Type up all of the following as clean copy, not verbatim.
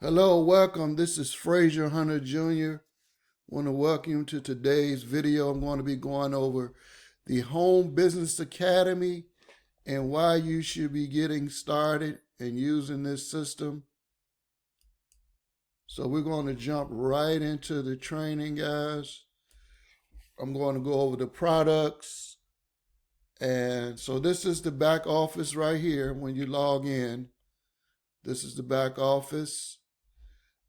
Hello, welcome. This is Frazier Hunter Jr. Want to welcome you to today's video. I'm going to be going over the Home Business Academy and why you should be getting started and using this system. So we're going to jump right into the training, guys. I'm going to go over the products. And so this is the back office right here when you log in. This is the back office.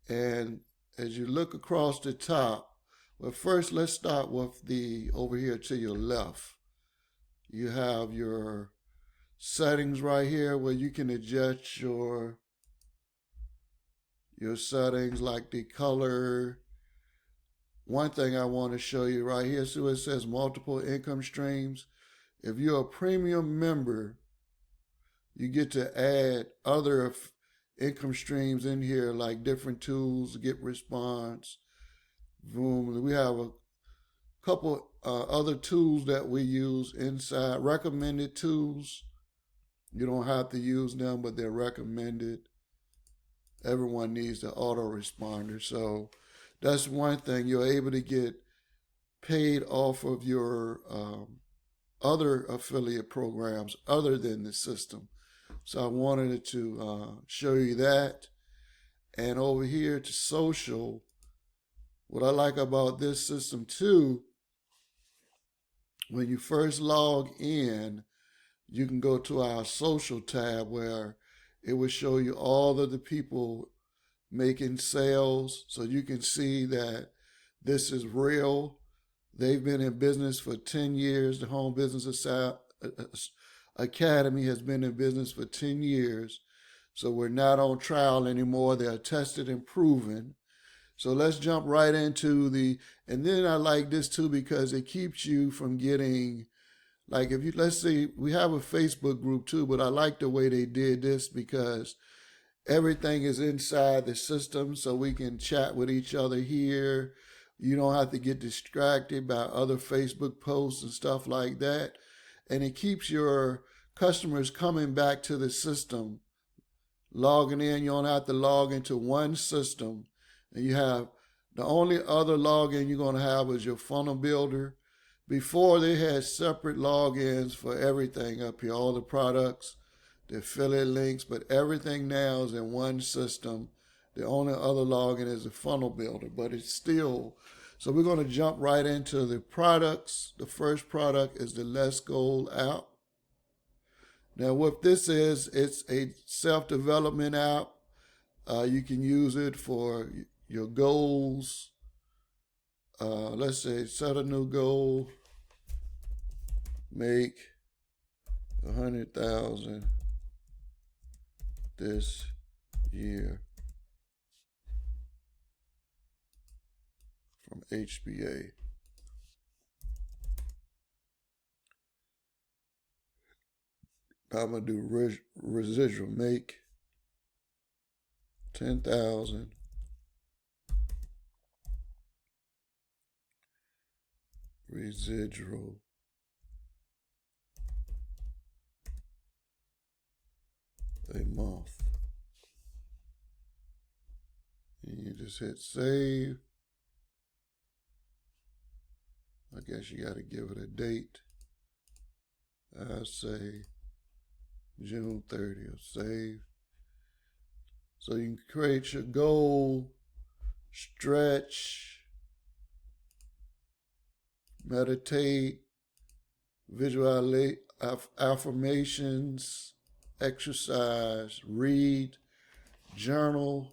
And as you look across the top, well, first let's start with the over here to your left. You have your settings right here where you can adjust your settings like the color. One thing I want to show you right here, so it says multiple income streams. If you're a premium member, you get to add other income streams in here, like different tools, get response, Zoom. We have a couple other tools that we use inside, recommended tools. You don't have to use them, but they're recommended. Everyone needs the autoresponder. So that's one thing. You're able to get paid off of your other affiliate programs other than the system. So I wanted to show you that. And over here to social, what I like about this system too, when you first log in, you can go to our social tab where it will show you all of the people making sales. So you can see that this is real. They've been in business for 10 years. The Home Business Academy has been in business for 10 years. So we're not on trial anymore. They're tested and proven. So let's jump right into and then I like this too because it keeps you from getting, like if you, let's say we have a Facebook group too, but I like the way they did this because everything is inside the system so we can chat with each other here. You don't have to get distracted by other Facebook posts and stuff like that. And it keeps your customers coming back to the system, logging in. You don't have to log into one system. And you have the only other login you're going to have is your funnel builder. Before they had separate logins for everything up here, all the products, the affiliate links, but everything now is in one system. The only other login is the funnel builder, but it's still. So we're going to jump right into the products. The first product is the Let's Goal app. Now what this is, it's a self-development app. You can use it for your goals. Let's say set a new goal, make 100,000 this year from HBA. I'm gonna do residual, make 10,000 residual a month. And you just hit save. I guess you got to give it a date. I say June 30th, save. So you can create your goal, stretch, meditate, visualize, affirmations, exercise, read, journal,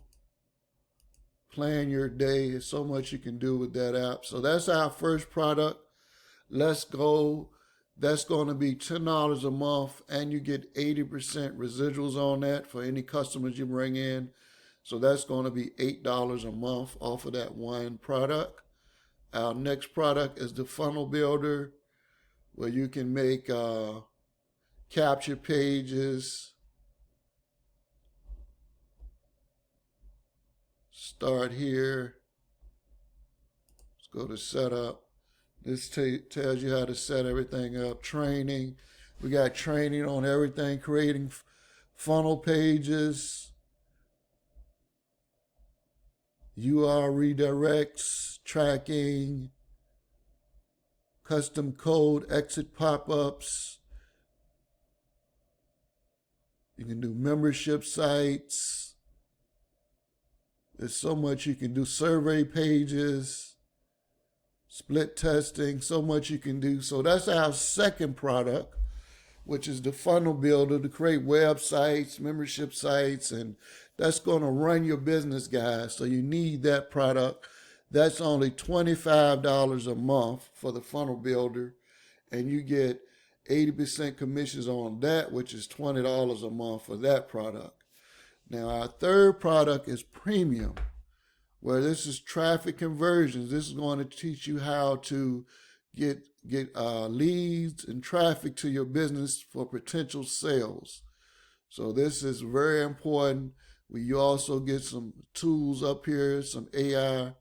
plan your day. There's so much you can do with that app. So that's our first product. Let's Go. That's going to be $10 a month, and you get 80% residuals on that for any customers you bring in. So that's going to be $8 a month off of that one product. Our next product is the Funnel Builder, where you can make capture pages. Start here. Let's go to setup. This tells you how to set everything up. Training. We got training on everything, creating funnel pages, UR redirects, tracking, custom code, exit pop-ups. You can do membership sites. There's so much you can do. Survey pages, split testing, so much you can do. So that's our second product, which is the funnel builder to create websites, membership sites, and that's going to run your business, guys. So you need that product. That's only $25 a month for the funnel builder, and you get 80% commissions on that, which is $20 a month for that product. Now, our third product is premium, where this is traffic conversions. This is going to teach you how to get leads and traffic to your business for potential sales. So this is very important. You also get some tools up here, some AI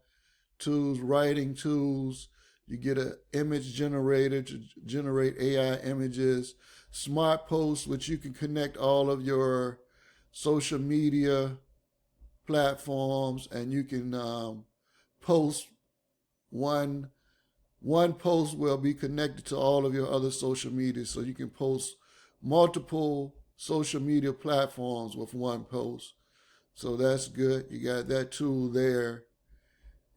tools, writing tools. You get an image generator to generate AI images, smart posts, which you can connect all of your social media platforms, and you can post one post will be connected to all of your other social media, so you can post multiple social media platforms with one post. So that's good. You got that tool there.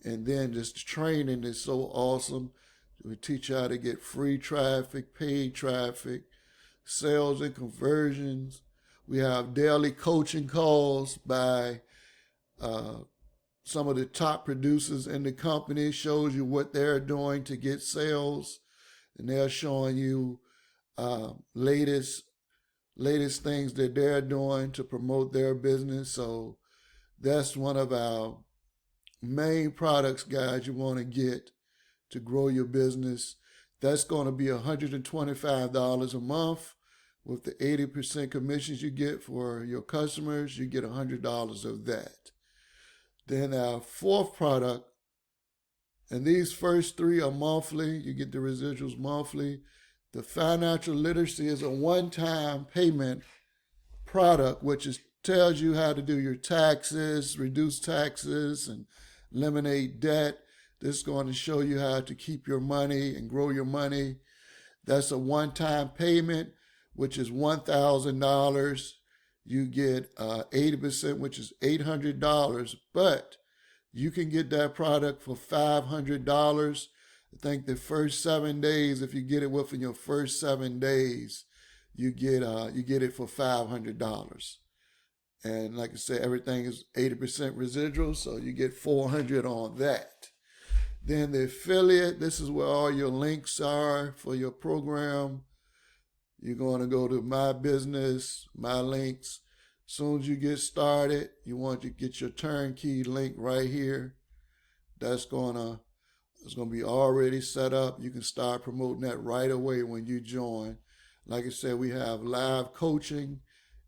And then just training is so awesome. We teach you how to get free traffic, paid traffic, sales and conversions. We have daily coaching calls by some of the top producers in the company. Shows you what they're doing to get sales, and they're showing you latest things that they're doing to promote their business. So that's one of our main products, guys, you want to get to grow your business. That's going to be $125 a month. With the 80% commissions you get for your customers, you get $100 of that. Then our fourth product, and these first three are monthly. You get the residuals monthly. The financial literacy is a one-time payment product, which tells you how to do your taxes, reduce taxes, and eliminate debt. This is going to show you how to keep your money and grow your money. That's a one-time payment, which is $1,000. You get 80%, which is $800. But you can get that product for $500. I think the first 7 days, if you get it within your first 7 days, you get it for $500. And like I said, everything is 80% residual, so you get $400 on that. Then the affiliate, this is where all your links are for your program. You're going to go to My Business, My Links. As soon as you get started, you want to get your turnkey link right here. It's going to be already set up. You can start promoting that right away when you join. Like I said, we have live coaching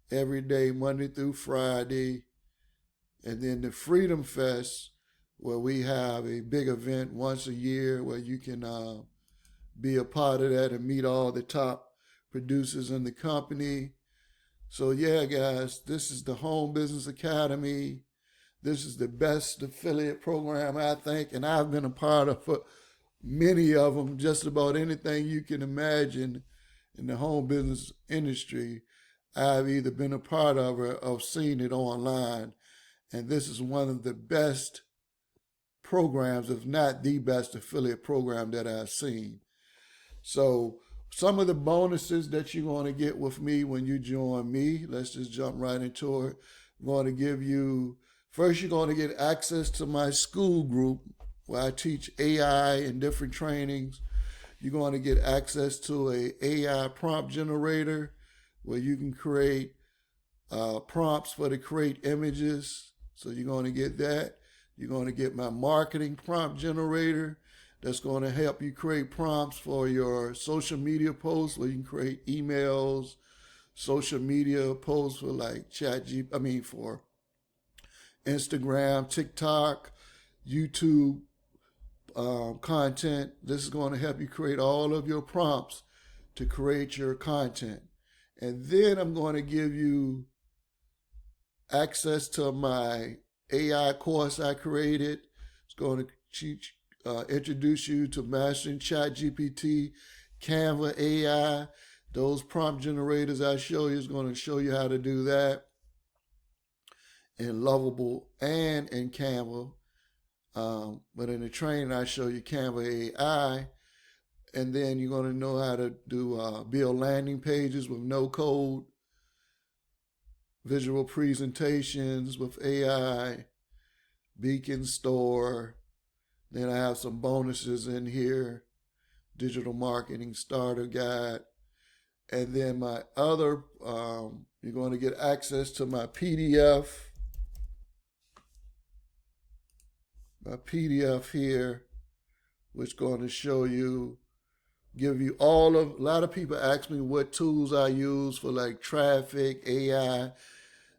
every day, Monday through Friday. And then the Freedom Fest, where we have a big event once a year where you can be a part of that and meet all the top producers in the company. So yeah, guys, this is the Home Business Academy. This is the best affiliate program, I think, and I've been a part of many of them. Just about anything you can imagine in the home business industry, I've either been a part of or seen it online. And this is one of the best programs, if not the best affiliate program that I've seen. So some of the bonuses that you're going to get with me when you join me, let's just jump right into it. I'm going to give you, first you're going to get access to my school group where I teach AI and different trainings. You're going to get access to a AI prompt generator where you can create prompts to create images. So you're going to get that. You're going to get my marketing prompt generator that's going to help you create prompts for your social media posts where you can create emails, social media posts for like for Instagram, TikTok, YouTube content. This is going to help you create all of your prompts to create your content. And then I'm going to give you access to my AI course I created. It's going to teach, introduce you to mastering ChatGPT, Canva AI. Those prompt generators I show you is going to show you how to do that in Lovable and in Canva. But in the training, I show you Canva AI, and then you're going to know how to do build landing pages with no code, visual presentations with AI, Beacon Store. Then I have some bonuses in here, digital marketing starter guide. And then my other, you're going to get access to my PDF. My PDF here, which is going to show you, give you a lot of people ask me what tools I use for like traffic, AI,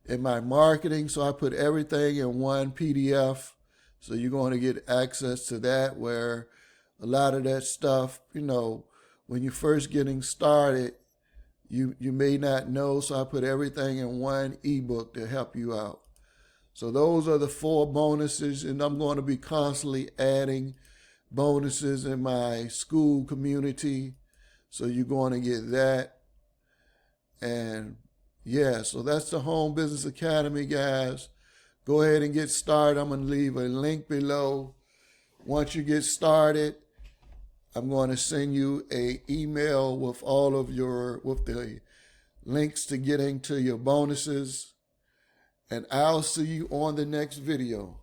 and my marketing. So I put everything in one PDF. So you're going to get access to that, where a lot of that stuff, when you're first getting started, you may not know. So I put everything in one ebook to help you out. So those are the 4 bonuses, and I'm going to be constantly adding bonuses in my school community. So you're going to get that. And yeah, so that's the Home Business Academy, guys. Go ahead and get started. I'm going to leave a link below. Once you get started, I'm going to send you an email with with the links to getting to your bonuses. And I'll see you on the next video.